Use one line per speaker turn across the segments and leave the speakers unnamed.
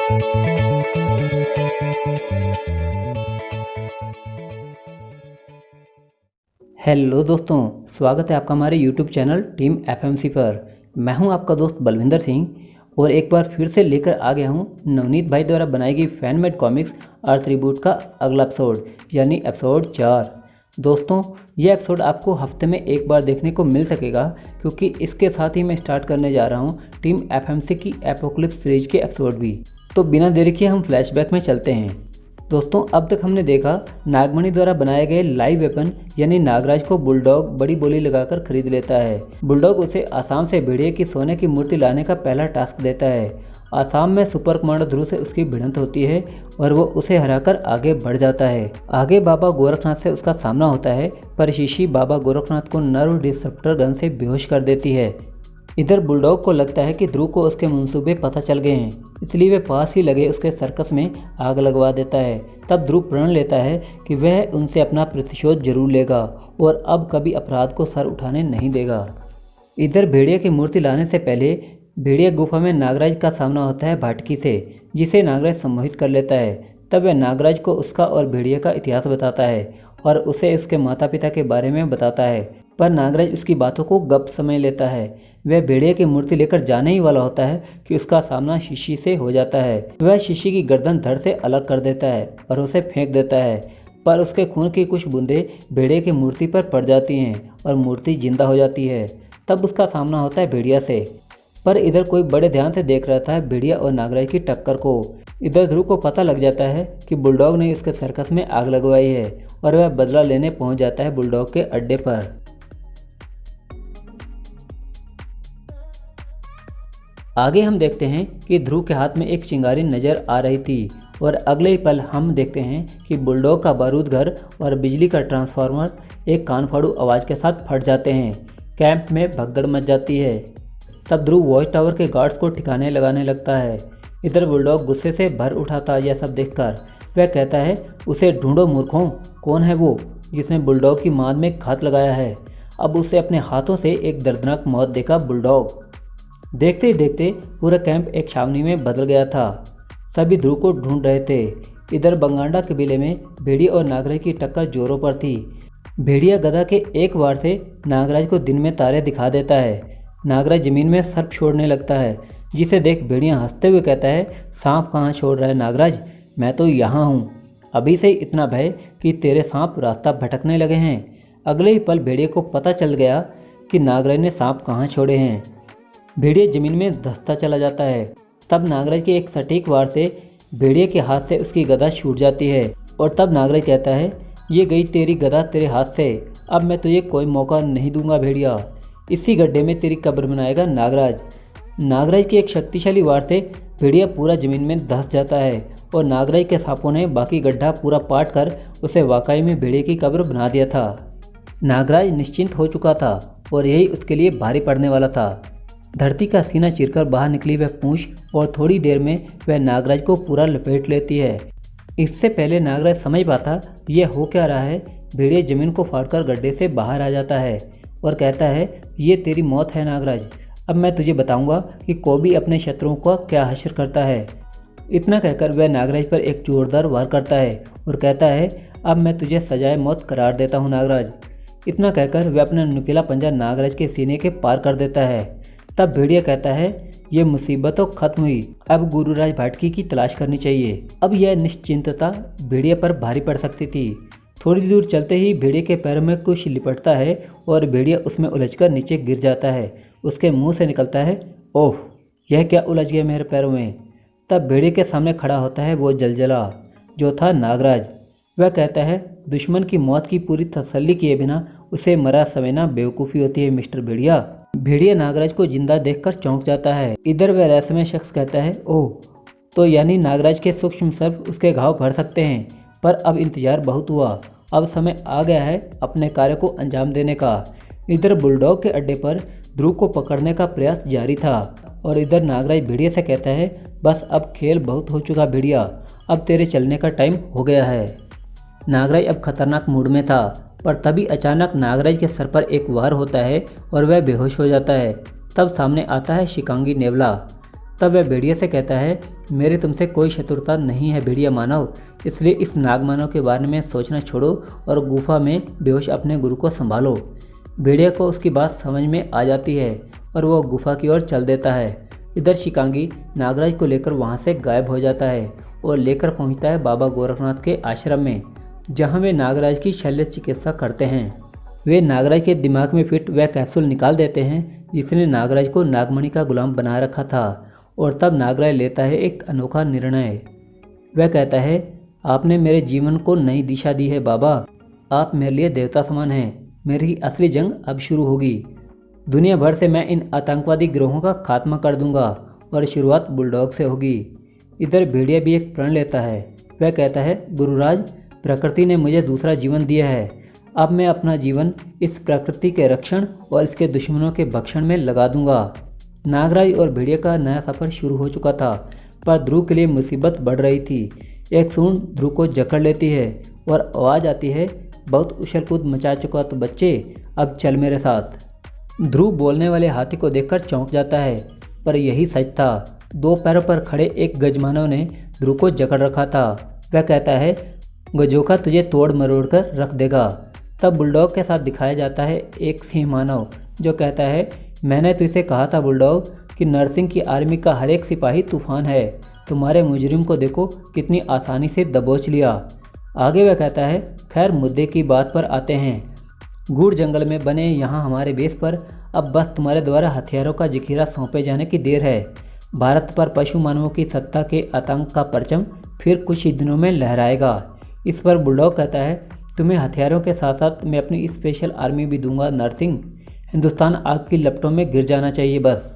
Hello दोस्तों, स्वागत है आपका हमारे यूट्यूब चैनल टीम एफएमसी पर। मैं हूं आपका दोस्त बलविंदर सिंह और एक बार फिर से लेकर आ गया हूं नवनीत भाई द्वारा बनाई गई फैनमेड कॉमिक्स अर्थ रिबूट का अगला एपिसोड यानी एपिसोड 4। दोस्तों, यह एपिसोड आपको हफ्ते में एक बार देखने को मिल सकेगा क्योंकि इसके साथ ही मैं स्टार्ट करने जा रहा हूं टीम एफएमसी की एपोक्लिप्स सीरीज के एपिसोड भी। तो बिना देरी किए हम फ्लैशबैक में चलते हैं। दोस्तों, अब तक हमने देखा नागमणि द्वारा बनाए गए लाइव वेपन यानी नागराज को बुलडॉग बड़ी बोली लगाकर खरीद लेता है। बुलडॉग उसे आसाम से भेड़िए की सोने की मूर्ति लाने का पहला टास्क देता है। आसाम में सुपर कमांडर ध्रुव से उसकी भिड़ंत होती है और वो उसे हराकर आगे बढ़ जाता है। आगे बाबा गोरखनाथ से उसका सामना होता है पर शीशी बाबा गोरखनाथ को नर्व डिसरप्टर गन से बेहोश कर देती है। इधर बुलडॉग को लगता है कि ध्रुव को उसके मंसूबे पता चल गए हैं, इसलिए वह पास ही लगे उसके सर्कस में आग लगवा देता है। तब ध्रुव प्रण लेता है कि वह उनसे अपना प्रतिशोध जरूर लेगा और अब कभी अपराध को सर उठाने नहीं देगा। इधर भेड़िया की मूर्ति लाने से पहले भेड़िया गुफा में नागराज का सामना होता है भाटकी से, जिसे नागराज सम्मोहित कर लेता है। तब वह नागराज को उसका और भेड़िया का इतिहास बताता है और उसे उसके माता पिता के बारे में बताता है, पर नागराज उसकी बातों को गप समझ लेता है। वह भेड़िया की मूर्ति लेकर जाने ही वाला होता है कि उसका सामना शीशी से हो जाता है। वह शीशी की गर्दन धड़ से अलग कर देता है और उसे फेंक देता है, पर उसके खून की कुछ बूंदें भेड़िया की मूर्ति पर पड़ जाती हैं और मूर्ति जिंदा हो जाती है। तब उसका सामना होता है भेड़िया से, पर इधर कोई बड़े ध्यान से देख रहा था भेड़िया और नागराज की टक्कर को। इधर ध्रुव को पता लग जाता है कि बुलडॉग ने उसके सर्कस में आग लगवाई है और वह बदला लेने पहुंच जाता है बुलडॉग के अड्डे पर। आगे हम देखते हैं कि ध्रुव के हाथ में एक चिंगारी नजर आ रही थी और अगले ही पल हम देखते हैं कि बुलडॉग का बारूद घर और बिजली का ट्रांसफार्मर एक कान फाड़ू आवाज़ के साथ फट जाते हैं। कैंप में भगदड़ मच जाती है। तब ध्रुव वॉच टावर के गार्ड्स को ठिकाने लगाने लगता है। इधर बुलडॉग गुस्से से भर उठा था यह सब देखकर। वह कहता है, उसे ढूंढो मूर्खों, कौन है वो जिसने बुलडॉग की मांद में घात लगाया है। अब उसे अपने हाथों से एक दर्दनाक मौत देगा बुलडॉग। देखते ही देखते पूरा कैंप एक छावनी में बदल गया था। सभी ध्रुव को ढूंढ रहे थे। इधर बंगांडा कबीले में भेड़िया और नागराज की टक्कर जोरों पर थी। भेड़िया गदा के एक वार से नागराज को दिन में तारे दिखा देता है। नागराज जमीन में सर्प छोड़ने लगता है, जिसे देख भेड़िया हंसते हुए कहता है, सांप कहाँ छोड़ रहा है नागराज, मैं तो यहाँ हूँ। अभी से ही इतना भय कि तेरे सांप रास्ता भटकने लगे हैं। अगले ही पल भेड़िया को पता चल गया कि नागराज ने सांप कहाँ छोड़े हैं। भेड़िया जमीन में धंसता चला जाता है। तब नागराज के एक सटीक वार से भेड़िया के हाथ से उसकी गदा छूट जाती है और तब नागराज कहता है, ये गई तेरी गदा तेरे हाथ से, अब मैं तुझे कोई मौका नहीं दूंगा भेड़िया। इसी गड्ढे में तेरी कब्र बनाएगा नागराज। नागराज के एक शक्तिशाली वार से भेड़िया पूरा जमीन में धंस जाता है और नागराज के सांपों ने बाकी गड्ढा पूरा पाट कर उसे वाकई में भेड़िया की कब्र बना दिया था। नागराज निश्चिंत हो चुका था और यही उसके लिए भारी पड़ने वाला था। धरती का सीना चीरकर बाहर निकली वह पूंछ और थोड़ी देर में वह नागराज को पूरा लपेट लेती है। इससे पहले नागराज समझ पाता यह हो क्या रहा है, भेड़िया जमीन को फाड़कर गड्ढे से बाहर आ जाता है और कहता है, ये तेरी मौत है नागराज, अब मैं तुझे बताऊंगा कि कोबी अपने शत्रुओं का क्या हश्र करता है। इतना कहकर वह नागराज पर एक जोरदार वार करता है और कहता है, अब मैं तुझे सजाए मौत करार देता हूँ नागराज। इतना कहकर वह अपना नुकीला पंजा नागराज के सीने के पार कर देता है। तब भेड़िया कहता है, ये मुसीबत तो खत्म हुई, अब गुरुराज भाटकी की तलाश करनी चाहिए। अब यह निश्चिंतता भेड़िया पर भारी पड़ सकती थी। थोड़ी दूर चलते ही भेड़िया के पैरों में कुछ लिपटता है और भेड़िया उसमें उलझकर नीचे गिर जाता है। उसके मुंह से निकलता है, ओह, यह क्या उलझ गया मेरे पैरों में। तब भेड़िया के सामने खड़ा होता है वो जलजला, जो था नागराज। वह कहता है, दुश्मन की मौत की पूरी तसल्ली किए बिना उसे मरा समझना बेवकूफ़ी होती है मिस्टर भेड़िया। भेड़िया नागराज को जिंदा देखकर चौंक जाता है। इधर वह रहस्यमय शख्स कहता है, ओह, तो यानी नागराज के सूक्ष्म सर्प उसके घाव भर सकते हैं। पर अब इंतजार बहुत हुआ, अब समय आ गया है अपने कार्य को अंजाम देने का। इधर बुलडॉग के अड्डे पर ध्रुव को पकड़ने का प्रयास जारी था और इधर नागराज भेड़िया से कहता है, बस अब खेल बहुत हो चुका भेड़िया, अब तेरे चलने का टाइम हो गया है। नागराज अब खतरनाक मूड में था, पर तभी अचानक नागराज के सर पर एक वार होता है और वह बेहोश हो जाता है। तब सामने आता है शिकांगी नेवला। तब वह भेड़िया से कहता है, मेरी तुमसे कोई शत्रुता नहीं है भेड़िया मानव, इसलिए इस नाग मानव के बारे में सोचना छोड़ो और गुफा में बेहोश अपने गुरु को संभालो। भेड़िया को उसकी बात समझ में आ जाती है और वह गुफा की ओर चल देता है। इधर शिकांगी नागराज को लेकर वहाँ से गायब हो जाता है और लेकर पहुँचता है बाबा गोरखनाथ के आश्रम में, जहाँ वे नागराज की शल्य चिकित्सा करते हैं। वे नागराज के दिमाग में फिट वह कैप्सूल निकाल देते हैं जिसने नागराज को नागमणि का गुलाम बना रखा था, और तब नागराज लेता है एक अनोखा निर्णय। वह कहता है, आपने मेरे जीवन को नई दिशा दी है बाबा, आप मेरे लिए देवता समान हैं, मेरी असली जंग अब शुरू होगी। दुनिया भर से मैं इन आतंकवादी गिरोहों का खात्मा कर दूंगा और शुरुआत बुलडॉग से होगी। इधर भेड़िया भी एक प्रण लेता है। वह कहता है, गुरुराज, प्रकृति ने मुझे दूसरा जीवन दिया है, अब मैं अपना जीवन इस प्रकृति के रक्षण और इसके दुश्मनों के भक्षण में लगा दूंगा। नागराज और भेड़िया का नया सफर शुरू हो चुका था, पर ध्रुव के लिए मुसीबत बढ़ रही थी। एक सूंड ध्रुव को जकड़ लेती है और आवाज़ आती है, बहुत उछल कूद मचा चुका तो बच्चे, अब चल मेरे साथ। ध्रुव बोलने वाले हाथी को देखकर चौंक जाता है, पर यही सच था। 2 पैरों पर खड़े एक गजमानव ने ध्रुव को जकड़ रखा था। वह कहता है, गजोखा तुझे तोड़ मरोड़ कर रख देगा। तब बुलडॉग के साथ दिखाया जाता है एक सिंह मानव, जो कहता है, मैंने तुझसे कहा था बुलडॉग कि नरसिंह की आर्मी का हर एक सिपाही तूफान है, तुम्हारे मुजरिम को देखो कितनी आसानी से दबोच लिया। आगे वह कहता है, खैर मुद्दे की बात पर आते हैं। गूढ़ जंगल में बने यहाँ हमारे बेस पर अब बस तुम्हारे द्वारा हथियारों का जखीरा सौंपे जाने की देर है। भारत पर पशु मानवों की सत्ता के आतंक का परचम फिर कुछ ही दिनों में लहराएगा। इस पर बुलडॉग कहता है, तुम्हें हथियारों के साथ साथ मैं अपनी स्पेशल आर्मी भी दूंगा नरसिंह। हिंदुस्तान आग की लपटों में गिर जाना चाहिए बस।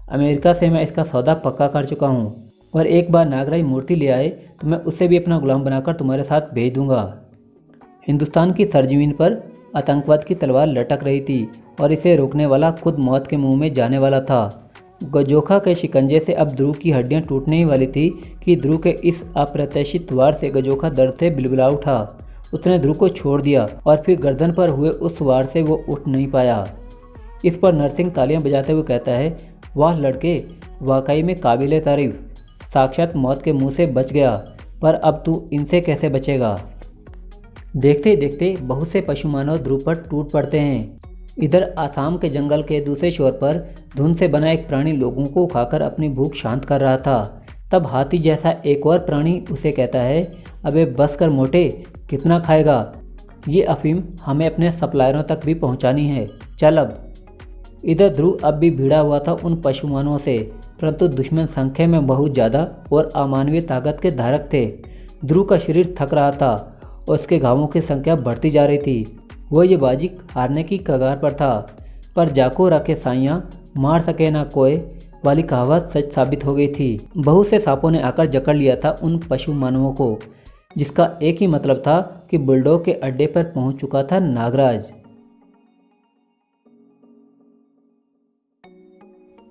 अमेरिका से मैं इसका सौदा पक्का कर चुका हूँ, और एक बार नागराज मूर्ति ले आए तो मैं उसे भी अपना गुलाम बनाकर तुम्हारे साथ भेज दूंगा। हिंदुस्तान की सरजमीन पर आतंकवाद की तलवार लटक रही थी और इसे रोकने वाला खुद मौत के मुंह में जाने वाला था। गजोखा के शिकंजे से अब ध्रुव की हड्डियां टूटने ही वाली थी कि ध्रुव के इस अप्रत्याशित वार से गजोखा दर्द से बिलबिला उठा। उसने ध्रुव को छोड़ दिया और फिर गर्दन पर हुए उस वार से वो उठ नहीं पाया। इस पर नरसिंह तालियां बजाते हुए कहता है, वाह लड़के, वाकई में काबिले तारीफ, साक्षात मौत के मुंह से बच गया, पर अब तू इनसे कैसे बचेगा। देखते ही देखते बहुत से पशु मानव ध्रुव पर टूट पड़ते हैं। इधर आसाम के जंगल के दूसरे छोर पर धुंध से बना एक प्राणी लोगों को खाकर अपनी भूख शांत कर रहा था। तब हाथी जैसा एक और प्राणी उसे कहता है, अबे बस कर मोटे, कितना खाएगा, ये अफीम हमें अपने सप्लायरों तक भी पहुंचानी है, चल अब। इधर ध्रुव अब भी भिड़ा हुआ था उन पशु मानवों से, परंतु दुश्मन संख्या में बहुत ज़्यादा और अमानवीय ताकत के धारक थे। ध्रुव का शरीर थक रहा था और उसके घावों की संख्या बढ़ती जा रही थी। वो ये बाजी हारने की कगार पर था, पर जाको रखे साइयाँ मार सके ना कोई वाली कहावत सच साबित हो गई थी। बहुत से सांपों ने आकर जकड़ लिया था उन पशु मानवों को, जिसका एक ही मतलब था कि बुलडॉग के अड्डे पर पहुंच चुका था नागराज।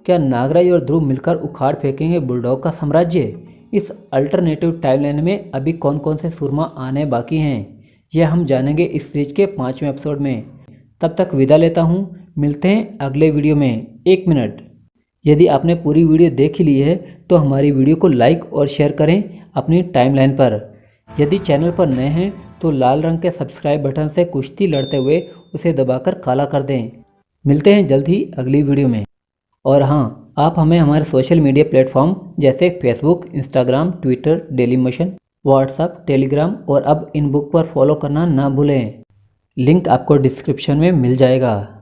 क्या नागराज और ध्रुव मिलकर उखाड़ फेंकेंगे बुलडॉग का साम्राज्य? इस अल्टरनेटिव टाइमलाइन में अभी कौन कौन से सुरमा आने बाकी हैं, यह हम जानेंगे इस सीरीज के 5वें एपिसोड में। तब तक विदा लेता हूँ, मिलते हैं अगले वीडियो में। 1 मिनट, यदि आपने पूरी वीडियो देख ही ली है तो हमारी वीडियो को लाइक और शेयर करें अपनी टाइमलाइन पर। यदि चैनल पर नए हैं तो लाल रंग के सब्सक्राइब बटन से कुश्ती लड़ते हुए उसे दबाकर काला कर दें। मिलते हैं जल्द ही अगली वीडियो में। और हाँ, आप हमें हमारे सोशल मीडिया प्लेटफॉर्म जैसे Facebook, Instagram, Twitter, daily motion, WhatsApp, Telegram और अब इन बुक पर फॉलो करना ना भूलें। लिंक आपको डिस्क्रिप्शन में मिल जाएगा।